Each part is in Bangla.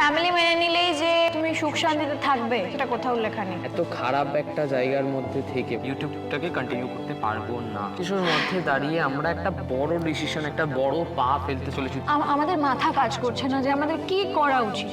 ফ্যামিলি মেনে নিলেই যে তুমি সুখ শান্তিতে থাকবে সেটা কোথাও লেখা নেই। এত খারাপ একটা জায়গার মধ্যে থেকে ইউটিউবটাকে কন্টিনিউ করতে পারবো না। কিছুর মধ্যে দাঁড়িয়ে আমরা একটা বড় ডিসিশন, একটা বড় পা ফেলতে চলেছি। আমাদের মাথা কাজ করছে না যে আমাদের কি করা উচিত।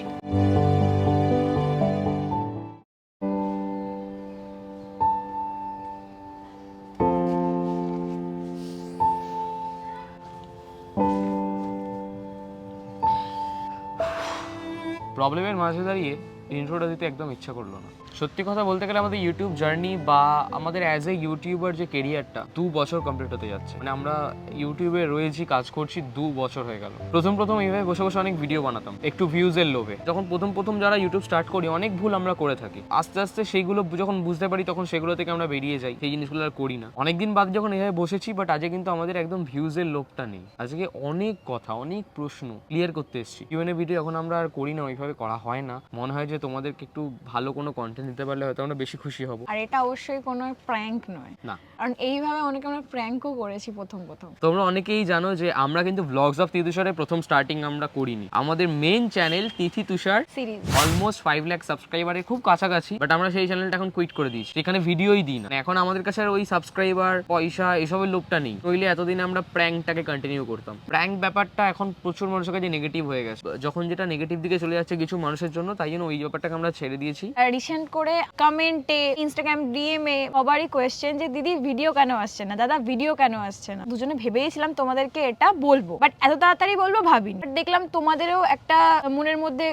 প্রবলেমের মাঝে দাঁড়িয়ে ইন্ট্রোটা দিতে একদম ইচ্ছা করলো না। সত্যি কথা বলতে গেলে আমাদের ইউটিউব জার্নি বা আমাদের অ্যাজ এ ইউটিউবার যে কেরিয়ারটা 2 বছর কমপ্লিট হতে যাচ্ছে। মানে আমরা ইউটিউবে রয়েছি, কাজ করছি 2 বছর হয়ে গেল। প্রথম এইভাবে বসে বসে অনেক ভিডিও বানাতাম একটু ভিউজের লোভে। যখন প্রথম যারা ইউটিউব স্টার্ট করি অনেক ভুল আমরা করে থাকি। আস্তে আস্তে সেইগুলো যখন বুঝতে পারি তখন সেগুলো থেকে আমরা বেরিয়ে যাই, সেই জিনিসগুলো আর করি না। অনেকদিন বাদ যখন এইভাবে বসেছি, বাট আজকে কিন্তু আমাদের একদম ভিউজের লোভটা নেই। আজকে অনেক কথা, অনেক প্রশ্ন ক্লিয়ার করতে এসেছি। কিউএনএ ভিডিও এখন আমরা আর করি না, ওইভাবে করা হয় না। মনে হয় যে তোমাদেরকে একটু ভালো কোনো কন্টেন্ট দিতে পারলে হয়তো আমরা বেশি খুশি হব। আর এটা অবশ্যই কোনো প্র্যাঙ্ক নয় না, কারণ এইভাবে অনেকে আমরা প্র্যাঙ্কও করেছি প্রথম। তোমরা অনেকেই জানো যে আমরা কিন্তু ব্লগস অফ তিথি তুষারের প্রথম স্টার্টিং আমরা করিনি। আমাদের মেন চ্যানেল তিথি তুষার সিরিজ অলমোস্ট 5 লাখ সাবস্ক্রাইবারের খুব কাছাকাছি, বাট আমরা সেই চ্যানেলটা এখন কুইট করে দিয়েছি। এখানে ভিডিওই দিই না। এখন আমাদের কাছে আর ওই সাবস্ক্রাইবার, পয়সা এসবের লোভটা নেই। নইলে এতদিন আমরা প্র্যাঙ্কটাকে কন্টিনিউ করতাম। প্র্যাঙ্ক ব্যাপারটা এখন প্রচুর মানুষের কাছে নেগেটিভ হয়ে গেছে। যখন যেটা নেগেটিভ দিকে চলে যাচ্ছে কিছু মানুষের জন্য, তাই জন্য ওই ব্যাপারটাকে আমরা ছেড়ে দিয়েছি। রিসেন্ট করে কমেন্টে, ইনস্টাগ্রাম ডিএম এ সবারই কোয়েশ্চেন যে দিদি ভিডিও কেন আসছে না, দাদা ভিডিও কেন আসছে না। দুজনে ভেবেইছিলাম তোমাদেরকে এটা বলবো, বাট এত তাড়াতাড়ি বলবো ভাবিনি। দেখলাম তোমাদেরও একটা মনের মধ্যে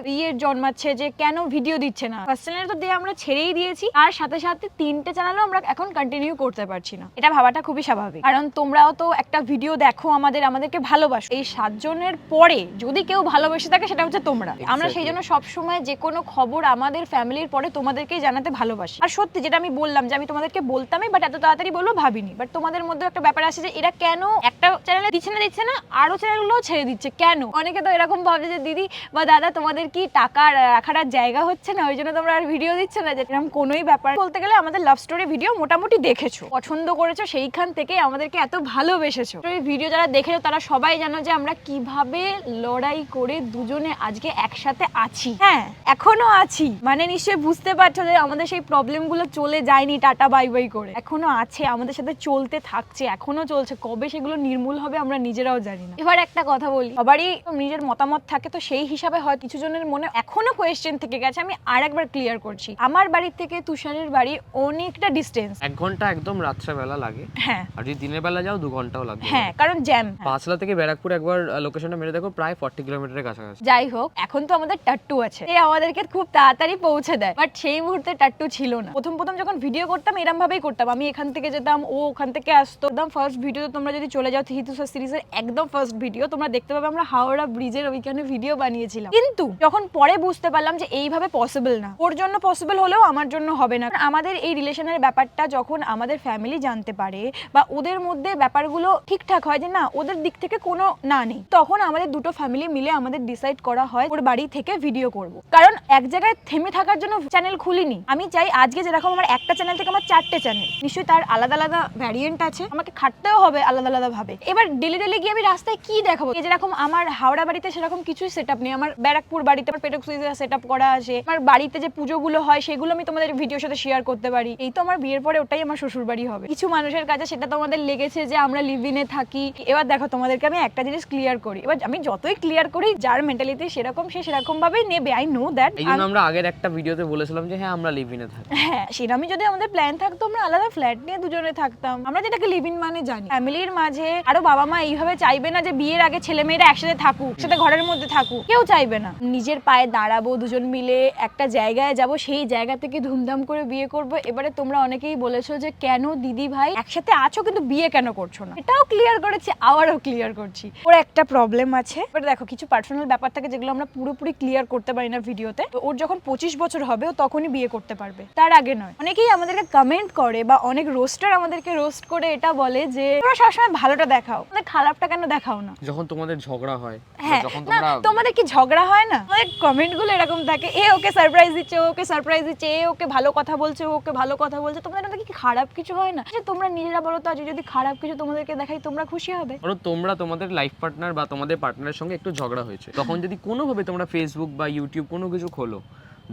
জন্মাচ্ছে যে কেন ভিডিও দিচ্ছে না। ফার্স্ট চ্যানেল তো দিয়ে আমরা ছেড়েই দিয়েছি, আর সাথে সাথে 3টে চ্যানেলও আমরা এখন কন্টিনিউ করতে পারছি না। এটা ভাবাটা খুবই স্বাভাবিক, কারণ তোমরাও তো একটা ভিডিও দেখো, আমাদেরকে ভালোবাসো। এই 7 জনের পরে যদি কেউ ভালোবেসে থাকে সেটা হচ্ছে তোমরা। আমরা সেই জন্য সবসময় যে কোনো খবর আমাদের ফ্যামিলির পরে তোমাদেরকেই জানাতে ভালোবাসি। আর সত্যি যেটা আমি বললাম যে আমি তোমাদেরকে বলতামই, বাট এত তাড়াতাড়ি বলবো ভাবিনি। বাট তোমাদের মধ্যে একটা ব্যাপার আছে যে এরা কেন একটা চ্যানেলে দিচ্ছে না আরো চ্যানেলগুলোও ছেড়ে দিচ্ছে কেন। অনেকে তো এরকম ভাবে যে দিদি বা দাদা তোমাদের কি টাকা রাখার জায়গা হচ্ছে না, ওই জন্য তোমরা আর ভিডিও দিচ্ছে না। যে এরকম কোনোই ব্যাপার বলতে গেলে আমাদের লাভ স্টোরি ভিডিও মোটামুটি দেখেছো, পছন্দ করেছো, সেইখান থেকে আমাদেরকে এত ভালোবেসেছো। এই ভিডিও যারা দেখেছো তারা সবাই জানো যে আমরা কিভাবে লড়াই করে দুজনে আজকে একসাথে আছি। হ্যাঁ, এখনো আছি, মানে নিশ্চয়ই বুঝতে পারছো যে আমাদের সেই প্রবলেম গুলো চলে যায়নি টাটা বাই বাই করে, এখনো আছে, আমাদের সাথে চলতে থাকছে, এখনো চলছে। কবে সেগুলো নির্মূল হবে আমরা নিজেরাও জানি না। এবার একটা কথা বলি, সবারই নিজের মতামত থাকে, তো সেই হিসাবে হয় কিছু জনের মনে এখনো কোয়েশ্চেন থেকে গেছে। আমি আরেকবার ক্লিয়ার করছি, আমার বাড়ি থেকে তুষারের বাড়ি অনেকটা ডিস্টেন্স, 1 ঘন্টা একদম রাত্রেবেলা লাগে। হ্যাঁ, আর যদি দিনের বেলা যাও 2 ঘন্টাও লাগবে। হ্যাঁ, কারণ জ্যাম। পাঁচলা থেকে ব্যারাকপুর একবার লোকেশনটা মেরে দেখো, প্রায় 40 কিলোমিটারের কাছাকাছি। যাই হোক, এখন তো আমাদের টাট্টু আছে, এই আমাদেরকে খুব তাড়াতাড়ি পৌঁছে দেয়, বাট সেই মুহূর্তে টাট্টু ছিল না। প্রথম যখন ভিডিও করতাম এরকম ভাবেই করতাম, আমি এখান থেকে যেতাম, ও ওখান থেকে আসতো। একদম ফার্স্ট ভিডিও তোমরা যদি চলে যাও তিথি তুষার সিরিজের একদম ফার্স্ট ভিডিও তোমরা দেখতে পাবে, আমরা হাওড়া ব্রিজের ওইখানে ভিডিও বানিয়েছিলাম। কিন্তু যখন পরে বুঝতে পারলাম যে এইভাবে পসিবল না, ওর জন্য পসিবল হলেও আমার জন্য হবে না। আমাদের এই রিলেশনের ব্যাপারটা যখন আমাদের ফ্যামিলি জানতে পারে বা ওদের মধ্যে ব্যাপারগুলো ঠিকঠাক হয় যে না ওদের দিক থেকে কোনো না নেই, তখন আমাদের দুটো ফ্যামিলি মিলে আমাদের ডিসাইড করা হয় ওর বাড়ি থেকে ভিডিও করব। কারণ এক জায়গায় থেমে থাকার জন্য চ্যানেল খুলিনি। আমি চাই আজকে যেরকম আমার একটা চ্যানেল থেকে আমার 4টে চ্যানেল, নিশ্চয়ই তার আলাদা আলাদা ভ্যারিয়েন্ট আছে, আমাকে খাটতেও হবে আলাদা আলাদা ভাবে। এবার ডেলি গিয়ে আমি রাস্তায় কি দেখাবো? যেরকম আমার হাওড়া বাড়িতে সেরকম কিছুই সেটআপ নেই, আমার ব্যারাকপুর বাড়িতে আমার পেটক সুইজের সেটআপ করা আছে, আমার বাড়িতে যে পুজোগুলো হয় সেগুলো আমি তোমাদের ভিডিওর সাথে শেয়ার করতে পারি। এই তো আমার বিয়ের পরে ওটাই আমার শ্বশুর বাড়ি হবে। কিছু মানুষের কাছে সেটা তোমাদের লেগেছে যে আমরা লিভ ইনে থাকি। এবার দেখো তোমাদেরকে আমি একটা জিনিস ক্লিয়ার করি, এবার আমি যতই ক্লিয়ার করি যার মেন্টালিটি সেরকম সে সেরকম ভাবেই নেবে। I know that. এই জন্য আমরা আগের একটা ভিডিওতে বলেছিলাম যে হ্যাঁ আমরা লিভ ইনে থাকি। হ্যাঁ, সেরকমই যদি আমাদের প্ল্যান থাকতো আমরা আলাদা ফ্ল্যাট নিয়ে দুজনে থাকতাম। আমরা যেটাকে লিভ ইন মানে জানি, ফ্যামিলির মাঝে আরো বাবা মা এইভাবে চাইবে না যে বিয়ের আগে ছেলে মেয়েরা একসাথে থাকুক, একসাথে ঘরের মধ্যে থাকুক, কেউ চাইবে না। নিজের পায়ে দাঁড়াবো, দুজন মিলে একটা জায়গায় যাব, সেই জায়গা থেকে ধুমধাম করে বিয়ে করব। এবারে তোমরা অনেকেই বলেছো যে কেন দিদি ভাই একসাথে আছো কিন্তু বিয়ে কেন করছো না, এটাও ক্লিয়ার করেছি, আবারও ক্লিয়ার করছি। ওর একটা প্রবলেম আছে। এবার দেখো কিছু পার্সোনাল ব্যাপার থাকে যেগুলো আমরা পুরোপুরি ক্লিয়ার করতে পারি না ভিডিওতে। তো ওর যখন 25 বছর হবে ও তখনই বিয়ে করতে পারবে, তার আগে নয়। অনেকেই আমাদেরকে কমেন্ট করে বা অনেক রোস্টার আমাদেরকে রোস্ট করে এটা বলে যে তোমরা সবসময় ভালোটা দেখাও, তোমাদের খারাপটা কেন দেখাও না? যখন তোমাদের ঝগড়া হয়, হ্যাঁ, যখন না তোমরা তোমাদের কি ঝগড়া হয় না? আমাদের কমেন্ট গুলো এরকম থাকে, এ ওকে সারপ্রাইজ দিচ্ছে, ওকে সারপ্রাইজ দিচ্ছে, এ ওকে ভালো কথা বলছে, ওকে ভালো কথা বলছে, তোমাদের মধ্যে কি খারাপ কিছু হয় না? যে তোমরা নিজেরা বলো তো, আজ যদি খারাপ কিছু তোমাদেরকে দেখাই তোমরা খুশি হবে? ধরো তোমরা তোমাদের লাইফ পার্টনার বা তোমাদের পার্টনারের সঙ্গে একটু ঝগড়া হয়েছে, তখন যদি কোনোভাবে তোমরা ফেসবুক বা ইউটিউব কোনো কিছু খোলো,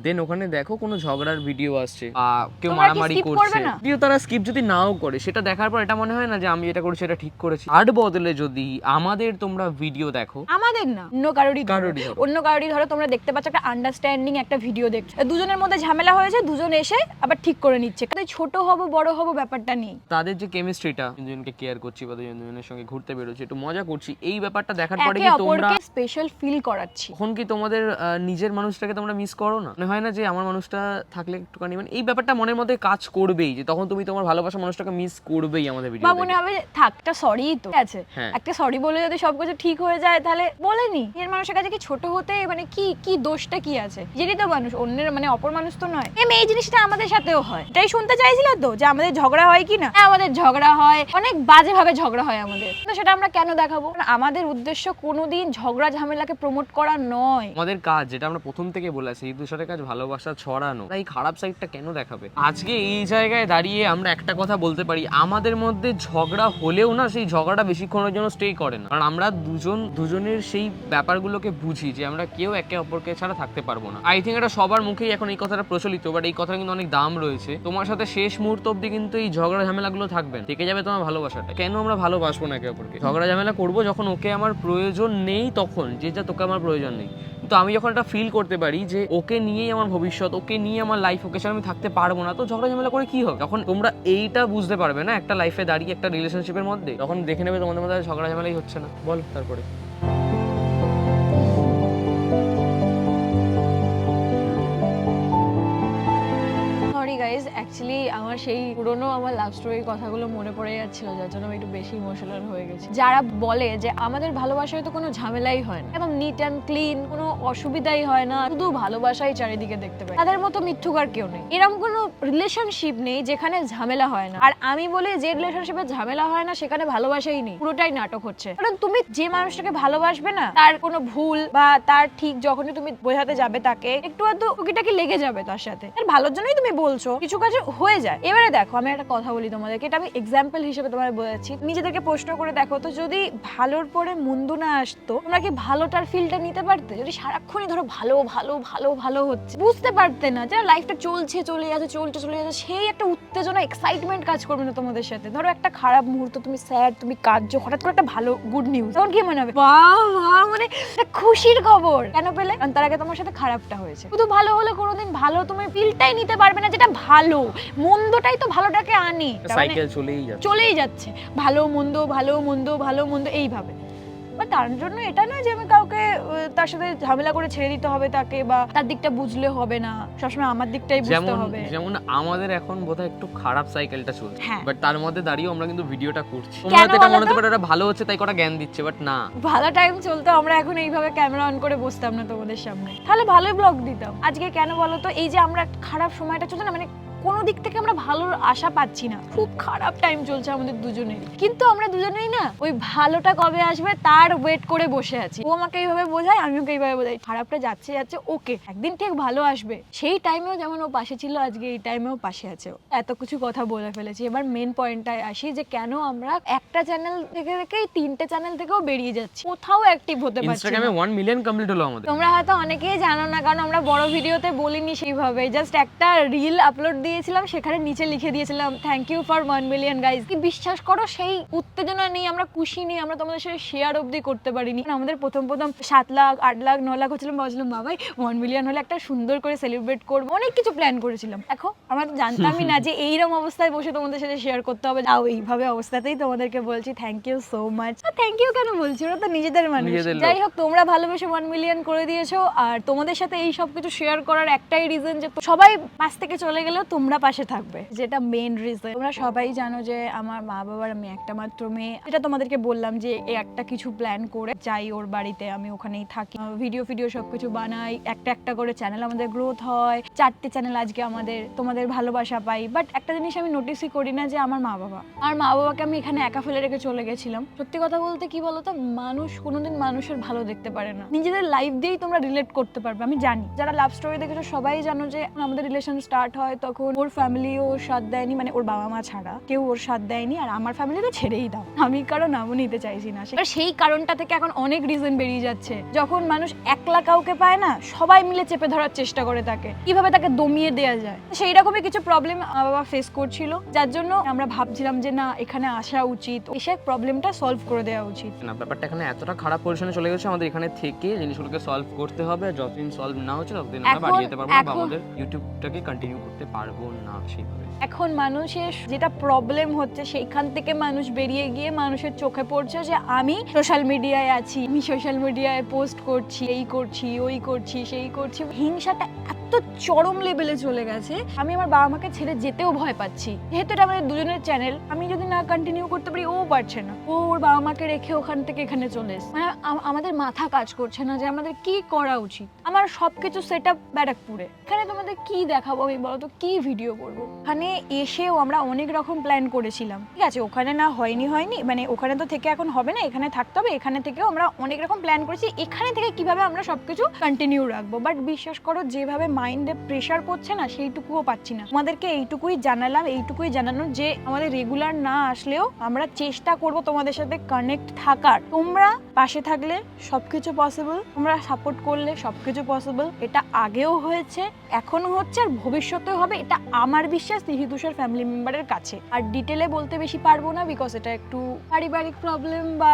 দেন ওখানে দেখো কোনো ঝগড়ার ভিডিও আসছে, কেউ তোমরা কি মারামারি skip করছে, করবে না? যদিও তারা স্কিপ যদি নাও করে, সেটা দেখার পর এটা মনে হয় না যে আমি এটা করেছি এটা ঠিক করেছি। তার বদলে যদি আমাদের তোমরা ভিডিও দেখো, আমাদের না, অন্য কারোরই ধরো, কারোরই ধরো। অন্য কারোরই ধরো, তোমরা দেখতে পাচ্ছ একটা আন্ডারস্ট্যান্ডিং একটা ভিডিও দেখছো, দুজনের মধ্যে ঝামেলা হয়েছে, দুজন এসে আবার ঠিক করে নিচ্ছে, তাই ছোট হব বড় হব ব্যাপারটা নেই। তাদের যে কেমিস্ট্রিটা, দুজনকে কেয়ার করছি বা দুজনের সঙ্গে ঘুরতে বেরোচ্ছি, একটু মজা করছি, এই ব্যাপারটা দেখার পরে একে কি তোমরা অপরকে স্পেশাল ফিল করাচ্ছি। তখন কি তোমাদের নিজের মানুষটাকে তোমরা মিস করো না? মনে হয় না যে আমার মানুষটা থাকলে একটুখানি, মানে এই ব্যাপারটা মনের মধ্যে কাজ করবেই, যে তখন তুমি তোমার ভালোবাসা মানুষটাকে মিস করবেই আমাদের ভিডিও বা দেখে। মনে হবে যে থাক, একটা সরি তো ঠিক আছে, হ্যাঁ। একটা সরি বলে যদি সবকিছু ঠিক হয়ে যায় তাহলে বলেনি। নিজের মানুষের কাছে কি ছোট হতে মানে কি দোষটা কি আছে? যেটি তো মানুষ, অন্যের মানে অপর মানুষ তো নয়। এই জিনিসটা আমাদের সাথেও হয়, এটাই শুনতে চাইছিলে তো, যে আমাদের ঝগড়া হয় কি না? হ্যাঁ, আমাদের ঝগড়া হয়, অনেক বাজে ভাবে ঝগড়া হয় আমাদের, কিন্তু সেটা আমরা কেন দেখাবো? কারণ আমাদের উদ্দেশ্য কোনোদিন ঝগড়া ঝামেলাকে প্রমোট করা নয়। আমাদের কাজ, যেটা আমরা প্রথম থেকে বলেছি, এই দুজনের কাজ ভালোবাসা ছড়ানো, তাই খারাপ সাইডটা কেন দেখাবে? আজকে এই জায়গায় দাঁড়িয়ে আমরা একটা কথা বলতে পারি, আমাদের মধ্যে ঝগড়া হলেও না সেই ঝগড়াটা বেশিক্ষণের জন্য স্টে করে না, কারণ আমরা দুজনের সেই ব্যাপারগুলোকে বুঝি যে আমরা কেউ একে অপরকে ছাড়া থাকতে পারবো না। আই থিঙ্ক এটা সবার মুখেই এখন এই কথাটা প্রচলিত, বাট এই কথাটা কিন্তু অনেক দাম রয়েছে। তোমার সাথে শেষ মুহূর্ত অব্দি কিন্তু এই ঝগড়া ঝামেলাগুলো থাকবে না, থেকে যাবে তোমার ভালোবাসাটা। কেন আমরা ভালোবাসবো না একে অপরকে? ঝগড়া ঝামেলা করবো যখন ওকে আমার প্রয়োজন নেই, তখন যে যা তোকে আমার প্রয়োজন নেই। কিন্তু আমি যখন এটা ফিল করতে পারি যে ওকে নিয়েই আমার ভবিষ্যৎ, ওকে নিয়ে আমার লাইফ, ওকে ছাড়া আমি থাকতে পারবো না, তো ঝগড়া ঝামেলা করে কি হবে? যখন তোমরা এইটা বুঝতে পারবে না একটা লাইফে দাঁড়িয়ে, একটা রিলেশনশিপের মধ্যে, তখন দেখে নেবে তোমাদের মধ্যে ঝগড়া ঝামেলাই হচ্ছে না। বল তারপরে সরি গাইজ, অ্যাকচুয়ালি আমার সেই পুরনো আমার লাভ স্টোরির কথাগুলো মনে পড়ে যাচ্ছিল, যার জন্য আমি একটু বেশি ইমোশনাল হয়ে গেছি। যারা বলে যে আমাদের ভালোবাসায় তো কোনো ঝামেলাই হয় না, একদম নিট অ্যান্ড ক্লিন, কোনো অসুবিধাই হয় না, শুধু ভালোবাসাই চারিদিকে দেখতে পাই, তাদের মতো মিথ্যুকার কেউ নেই। এরকম কোনো রিলেশনশিপ নেই যেখানে ঝামেলা হয় না। আর আমি বলি, যে রিলেশনশিপে ঝামেলা হয় না সেখানে ভালোবাসাই নেই, পুরোটাই নাটক হচ্ছে। কারণ তুমি যে মানুষটাকে ভালোবাসবে না, তার কোনো ভুল বা তার ঠিক যখনই তুমি বোঝাতে যাবে, তাকে একটু আধটু টুকিটাকি লেগে যাবে তার সাথে, তার ভালোর জন্যই তুমি বলছো, কিছু কাজ হয়ে যায়। এবারে দেখো, আমি একটা কথা বলি তোমাদেরকে, এটা আমি এক্সাম্পল হিসেবে তোমাদের বোঝাচ্ছি। নিজেদেরকে প্রশ্ন করে দেখো তো, যদি ভালোর পরে মন্দ না আসতো, তোমরা কি ভালোটার ফিলটা নিতে পারতে? যদি সারাক্ষণই ধরো ভালো ভালো ভালো ভালো হচ্ছে, বুঝতে পারতে না যে লাইফটা চলছে, চলে যাচ্ছে, চলছে চলে যাচ্ছে, সেই একটা উত্তেজনা, এক্সাইটমেন্ট কাজ করবে না তোমাদের সাথে। ধরো একটা খারাপ মুহূর্ত, তুমি স্যাড, তুমি কাঁদছো, হঠাৎ করে একটা ভালো গুড নিউজ, তখন কি মনে হবে? বাহ বাহ, মানে একটা খুশির খবর কেন পেলে? কারণ তার আগে তোমার সাথে খারাপটা হয়েছে। শুধু ভালো হলে কোনোদিন ভালো তুমি ফিলটাই নিতে পারবে না, যেটা ভালো। মন্দটাই তো ভালোটাকে আনি, সাইকেল চলেই যাচ্ছে, ভালো মন্দ ভালো মন্দ ভালো মন্দ এইভাবে। বা তার জন্য এটা না যে আমি কাউকে তার সাথে ঝামেলা করে ছেড়ে দিতে হবে তাকে, বা তার দিকটা বুঝলে হবে না, সবসময় আমার দিকটাই বুঝতে হবে। যেমন আমাদের এখন বোধহয় একটু খারাপ সাইকেলটা চলছে, হ্যাঁ। বাট তার মধ্যে দাঁড়িয়ে আমরা কিন্তু ভিডিওটা করছি। কেন তোমরা এটা বলো মনে হতে তো? পারে এটা ভালো হচ্ছে তাই কটা জ্ঞান দিচ্ছে, বাট না। ভালো টাইম চলতো, আমরা এখন এইভাবে ক্যামেরা অন করে বসতাম না তোমাদের সামনে, তাহলে ভালোই ব্লগ দিতাম। আজকে কেন বলো তো? এই যে আমরা খারাপ সময়টা চলছে না, মানে কোনো দিক থেকে আমরা ভালোর আশা পাচ্ছি না, খুব খারাপ টাইম চলছে আমাদের দুজনেরই, কিন্তু আমরা দুজনেই না ওই ভালোটা কবে আসবে তার ওয়েট করে বসে আছি। ও আমাকে এইভাবে বোঝায়, আমি ওকে এইভাবে বোঝাই, খারাপটা যাচ্ছে যাচ্ছে, ওকে একদিন ঠিক ভালো আসবে। সেই টাইমেও যেমন ও পাশে ছিল, আজকে এই টাইমেও পাশে আছে। এত কিছু কথা বলে ফেলেছি, এবার মেন পয়েন্টটায় আসি, যে কেন আমরা একটা চ্যানেল থেকে থেকেই 3টে চ্যানেল থেকেও বেরিয়ে যাচ্ছি, কোথাও অ্যাক্টিভ হতে পারছি না। ইনস্টাগ্রামে 1 মিলিয়ন কমপ্লিট হলো আমাদের। তোমরা হয়তো অনেকেই জানো না, কারণ আমরা বড় ভিডিওতে বলিনি সেইভাবে, জাস্ট একটা রিল আপলোড দিয়েছিলাম, সেখানে নিচে লিখে দিয়েছিলাম thank you for 1 million guys. কি বিশ্বাস করো, সেই উত্তেজনা নেই, আমরা খুশি নেই, আমরা তোমাদের সাথে শেয়ার অবধি করতে পারিনি। আমাদের প্রথম 7 লাখ 8 লাখ 9 লাখ হচ্ছিলাম, ভাবছিলাম বাবাই 1 মিলিয়ন হলে একটা সুন্দর করে সেলিব্রেট করবো, অনেক কিছু প্ল্যান করেছিলাম। দেখো, আমরা তো জানতামই না যে এইরকম অবস্থায় বসে তোমাদের সাথে শেয়ার করতে হবে। তাও এইভাবে অবস্থাতেই তোমাদেরকে বলছি thank you so much. Thank you কেন বলছি, ওরা তো নিজেদের মানুষ। যাই হোক, তোমরা ভালোবেসে 1 মিলিয়ন করে দিয়েছো, আর তোমাদের সাথে এই সব কিছু শেয়ার করার একটাই রিজন, যে সবাই পাশ থেকে চলে গেলেও তোমরা পাশে থাকবে, যেটা মেইন রিজন। তোমরা সবাই জানো যে আমার মা বাবার আমি একটা মাত্র মেয়ে, এটা তোমাদেরকে বললাম যে একটা কিছু প্ল্যান করে যাই ওর বাড়িতে, আমি ওখানেই থাকি, ভিডিও সবকিছু বানাই, একটা একটা করে চ্যানেল আমাদের গ্রোথ হয়, চারটে চ্যানেল আজকে আমাদের, তোমাদের ভালোবাসা পাই। বাট একটা জিনিস আমি নোটিসই করি না যে আমার মা বাবাকে আমি এখানে একা ফেলে রেখে চলে গেছিলাম। সত্যি কথা বলতে কি বলতো, মানুষ কোনোদিন মানুষের ভালো দেখতে পারে না, নিজেদের লাইফ দিয়েই তোমরা রিলেট করতে পারবে। আমি জানি যারা লাভ স্টোরি দেখেছো সবাই জানো যে আমাদের রিলেশন স্টার্ট হয় তখন ওর ফ্যামিলি ওর সাথ দেয়নি, মানে ওর বাবা মা ছাড়া কেউ ওর সাথ দেয়নি, আর আমার ফ্যামিলি তো ছেড়েই দাও, আমি কারো নামও নিতে চাইছি না। সেই কারণটা থেকে এখন অনেক রিজন বেরিয়ে যাচ্ছে, যখন মানুষ একলা কাউকে পায় না সবাই মিলে চেপে ধরার চেষ্টা করে তাকে, কিভাবে তাকে দমিয়ে দেওয়া যায়। সেই রকমই কিছু প্রবলেম বাবা ফেস করছিল, যার জন্য আমরা ভাবছিলাম যে না এখানে আসা উচিত, এসে প্রবলেমটা সলভ করে দেওয়া উচিত। না, ব্যাপারটা এখানে এতটা খারাপ পজিশনে চলে গেছে, আমাদের এখানে থেকে জিনিসগুলোকে সলভ করতে হবে। যতদিন সলভ না হচ্ছে ততদিন আমরা বাড়িয়ে যেতে পারবো না, বা আমাদের ইউটিউবটাকে কন্টিনিউ করতে পারবো না সেইভাবে। এখন মানুষের যেটা প্রবলেম হচ্ছে সেইখান থেকে মানুষ বেরিয়ে গিয়ে মানুষের চোখে পড়ছে যে আমি সোশ্যাল মিডিয়ায় আছি, আমি সোশ্যাল মিডিয়ায় পোস্ট করছি, এই করছি, ওই করছি, সেই করছি। হিংসাটা এত চরম লেভেলে চলে গেছে, আমি আমার বাবা মাকে ছেড়ে যেতেও ভয় পাচ্ছি। যেহেতু এটা আমাদের দুজনের চ্যানেল, আমি যদি না কন্টিনিউ করতে পারি ও পারছে না, ও ওর বাবা মাকে রেখে ওখান থেকে এখানে চলে এসেছে। মানে আমাদের মাথা কাজ করছে না যে আমাদের কি করা উচিত। আমার সবকিছু সেট আপ ব্যারাকপুরে, এখানে তোমাদের কি দেখাবো আমি বলো তো, কি ভিডিও করবো? ওখানে এসেও আমরা অনেক রকম প্ল্যান করেছিলাম, ঠিক আছে ওখানে না হয়নি, মানে ওখানে তো থেকে এখন হবে না, এখানে থাকতে হবে। এখানে থেকেও আমরা অনেক রকম প্ল্যান করেছি, এখানে থেকে কিভাবে আমরা সবকিছু কন্টিনিউ রাখবো। বাট বিশ্বাস করো যেভাবে মাইন্ডে প্রেশার পড়ছে না, সেইটুকুও পাচ্ছি না। আমাদেরকে এইটুকুই জানালাম, এইটুকুই জানানো যে আমাদের রেগুলার না আসলেও আমরা চেষ্টা করব তোমাদের সাথে কানেক্ট থাকার। তোমরা পাশে থাকলে সবকিছু পসিবল, তোমরা সাপোর্ট করলে সবকিছু পসিবল। এটা আগেও হয়েছে, এখনো হচ্ছে, আর ভবিষ্যতেও হবে, এটা আমার বিশ্বাস তিথি তুষার ফ্যামিলি মেম্বারের কাছে। আর ডিটেলে বলতে বেশি পারবো না, বিকজ এটা একটু পারিবারিক প্রবলেম বা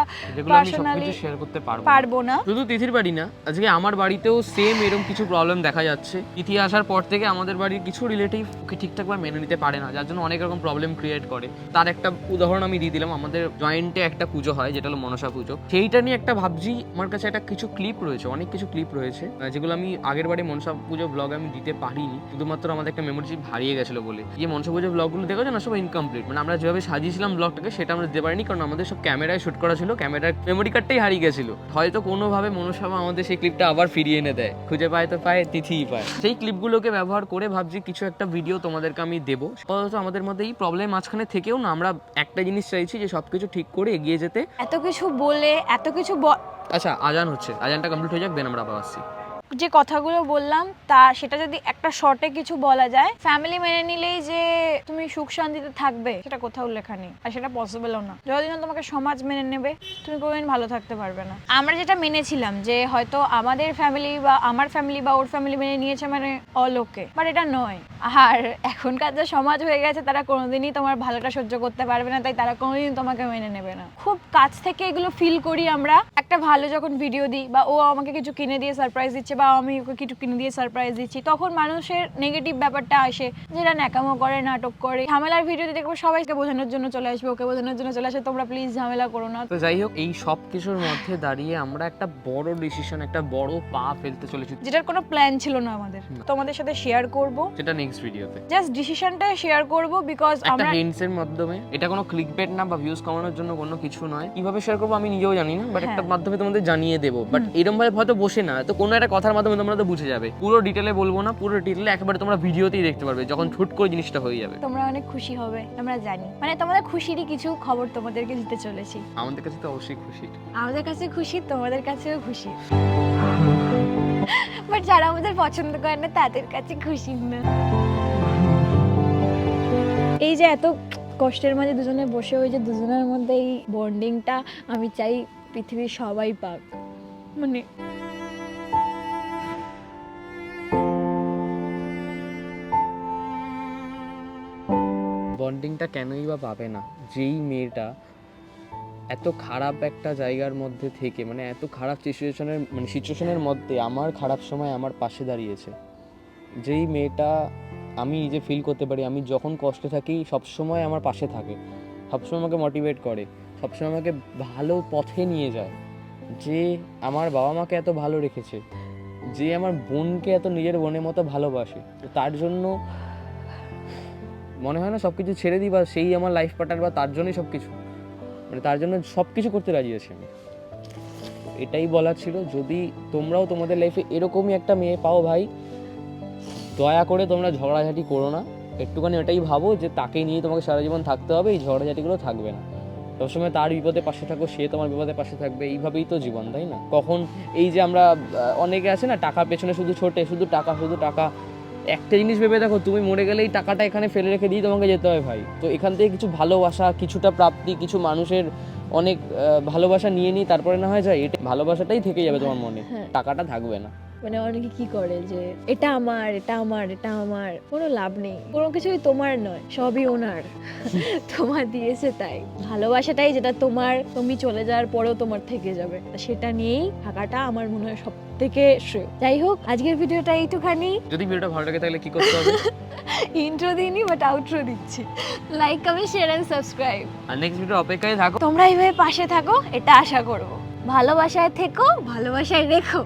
পার্সোনালি শেয়ার করতে পারবো না। শুধু তিথির বাড়ি না, আজকে আমার বাড়িতেও সেম এরকম কিছু প্রবলেম দেখা যাচ্ছে। তিথি আসার পর থেকে আমাদের বাড়ির কিছু রিলেটিভ ওকে ঠিকঠাকভাবে মেনে নিতে পারে না, যার জন্য অনেক রকম প্রবলেম ক্রিয়েট করে। তার একটা উদাহরণ আমি দিয়ে দিলাম, আমাদের জয়েন্টে একটা পুজো হয় যেটা হলো মনসা পুজো, সেইটা নিয়ে একটা ভাবছি। আমার কাছে একটা কিছু ক্লিপ রয়েছে, অনেক কিছু ক্লিপ রয়েছে যেগুলো আমি আগের বারে মনসা পুজো ব্লগ আমি দিতে পারিনি, শুধুমাত্র আমাদের একটা মেমোরি চিপ হারিয়ে গেছিলো বলে। যে মনসা পুজো ব্লগগুলো দেখেছো না, সব ইনকমপ্লিট, মানে আমরা যেভাবে সাজিয়েছিলাম ব্লগটাকে সেটা আমরা দিতে পারিনি, কারণ আমাদের সব ক্যামেরায় শুট করা ছিল, ক্যামেরার মেমোরি কার্ডটাই হারিয়ে গেছিল। হয়তো কোনোভাবে মনসা আমাদের সেই ক্লিপটা আবার ফিরিয়ে এনে দেয়, খুঁজে পায় তো পায়, তিথিই পায়। সেই ক্লিপগুলোকে ব্যবহার করে ভাবছি কিছু একটা ভিডিও তোমাদেরকে আমি দেবো। আপাতত আমাদের মধ্যে এই প্রবলেম মাঝখানে থেকেও না, আমরা একটা জিনিস চাইছি যে সবকিছু ঠিক করে এগিয়ে যেতে। এত কিছু বলে এত কিছু আচ্ছা, আজান হচ্ছে, আজানটা কমপ্লিট হয়ে যাক, দেন আমরা আবার আসছি। যে কথাগুলো বললাম সেটা যদি একটা শর্টে কিছু বলা যায়, ফ্যামিলি মেনে নিলেই যে তুমি সুখ শান্তিতে থাকবে সেটা কোথাও লেখা নেই, আর সেটা পসিবলও না। যতদিন তোমাকে সমাজ মেনে নেবে তুমি কোনোদিন ভালো থাকতে পারবে না। আমরা যেটা মেনেছিলাম যে হয়তো আমাদের ফ্যামিলি বা আমার ফ্যামিলি বা ওর ফ্যামিলি মেনে নিয়েছে মানে অলোকে, বাট এটা নয়। আর এখনকার যে সমাজ হয়ে গেছে তারা কোনোদিনই তোমার ভালোটা সহ্য করতে পারবে না, তাই তারা কোনোদিন তোমাকে মেনে নেবে না। খুব কাছ থেকে এগুলো ফিল করি আমরা। একটা ভালো যখন ভিডিও দিই বা ও আমাকে কিছু কিনে দিয়ে সারপ্রাইজ দিচ্ছে বা আমি ওকে কিছু কিনে দিয়ে সারপ্রাইজ দিচ্ছি, তখন মানুষের নেগেটিভ ব্যাপারটা আসে, যেটা ন্যাকামো করে, নাটক করে। ঝামেলার ভিডিওতে দেখবো সবাইকে বোঝানোর জন্য চলে আসবে, ওকে বোঝানোর জন্য চলে আসে, তোমরা প্লিজ ঝামেলা করো না। তো যাই হোক, এই সব কিছুর মধ্যে দাঁড়িয়ে আমরা একটা বড় ডিসিশন, একটা বড় পা ফেলতে চলেছি, যেটার কোনো প্ল্যান ছিল না আমাদের। তোমাদের সাথে শেয়ার করব, সেটা নেক্সট ভিডিওতে। জাস্ট ডিসিশনটা শেয়ার করব, বিকজ আমরা হিন্টস এর মাধ্যমে, এটা কোনো ক্লিকবেট না বা ভিউজ কমানোর জন্য কোনো কিছু নয়। কিভাবে শেয়ার করব আমি নিজেও জানি না, বাট একটা মাধ্যমে তোমাদের জানিয়ে দেবো। বাট এরকম ভাবে হয়তো বসে না, তো কোনো একটা কথার মাধ্যমে তোমরা তো বুঝে যাবে। পুরো ডিটেলে বলবো না, পুরো ডিটেলে একেবারে তোমরা ভিডিওতেই দেখতে পারবে, যখন ছুট করে জিনিসটা হয়ে যাবে। তোমরা অনেক খুশি হবে, আমরা জানি। মানে তোমাদের খুশিরই কিছু খবর তোমাদেরকে দিতে চলেছি। আমাদের কাছে তো অবশ্যই খুশি, আমাদের কাছে খুশি, তোমাদের কাছেও খুশি, বাট যারা আমাদের পছন্দ করে না তাদের কাছে খুশি না। এই যে এত কষ্টের মাঝে দুজনে বসে, ওই যে দুজনের মধ্যে এই বন্ডিংটা আমি চাই পৃথিবীর সবাই পাক। মানে বন্ডিংটা কেনই বা পাবে না? যেই মেয়েটা এত খারাপ একটা জায়গার মধ্যে থেকে, মানে এত খারাপ সিচুয়েশনের মধ্যে আমার খারাপ সময় আমার পাশে দাঁড়িয়েছে, যেই মেয়েটা আমি নিজে ফিল করতে পারি, আমি যখন কষ্টে থাকি সবসময় আমার পাশে থাকে, সবসময় আমাকে মোটিভেট করে, সবসময় আমাকে ভালো পথে নিয়ে যায়, যে আমার বাবা মাকে এত ভালো রেখেছে, যে আমার বোনকে এত নিজের বোনের মতো ভালোবাসে, তো তার জন্য মনে হয় না সব কিছু ছেড়ে দিই, বা সেই আমার লাইফ পার্টনার, বা তার জন্যই সব কিছু, মানে তার জন্য সব কিছু করতে রাজি আছি আমি। এটাই বলার ছিল, যদি তোমরাও তোমাদের লাইফে এরকমই একটা মেয়ে পাও ভাই, দয়া করে তোমরা ঝগড়াঝাটি করো না, একটুখানি ওটাই ভাবো যে তাকে নিয়ে তোমাকে সারা জীবন থাকতে হবে, এই ঝগড়াঝাটিগুলো থাকবে না। সবসময় তার বিপদে পাশে থাকো, সে তোমার বিপদে পাশে থাকবে, এইভাবেই তো জীবন, তাই না? কখন এই যে আমরা অনেকে আছে না টাকার পেছনে শুধু ছোটে, শুধু টাকা, একটা জিনিস ভেবে দেখো, তুমি মরে গেলে এই টাকাটা এখানে ফেলে রেখে দিয়ে তোমাকে যেতে হয় ভাই। তো এখান থেকে কিছু ভালোবাসা, কিছুটা প্রাপ্তি, কিছু মানুষের অনেক ভালোবাসা নিয়ে নিই, তারপরে না হয় যায়, এটা ভালোবাসাটাই থেকে যাবে তোমার মনে, টাকাটা থাকবে না। মানে অনেকে কি করে যে এটা আমার, এটা আমার, এটা আমার, কোনো লাভ নেই, কোনো কিছুই তোমার নয়, সবই ওনার। তোমার দিয়েছে তাই। ভালোবাসাটাই যেটা তোমার, তুমি চলে যাওয়ার পরেও তোমার থেকে যাবে, সেটা নিয়েই থাকাটা আমার মনে হয় সব থেকে শ্রেয়। যাই হোক, আজকের ভিডিওটা এইটুখানি। যদি ভিডিওটা ভালো লাগে তাহলে কি করতে হবে? ইন্ট্রো দিইনি বাট আউট্রো দিচ্ছি। Like, comment, share and subscribe. আর নেক্সট ভিডিও অপেক্ষায় থাকো। তোমরা এইভাবে পাশে থাকো, এটা আশা করবো। ভালোবাসায় থেকো, ভালোবাসায় রেখো।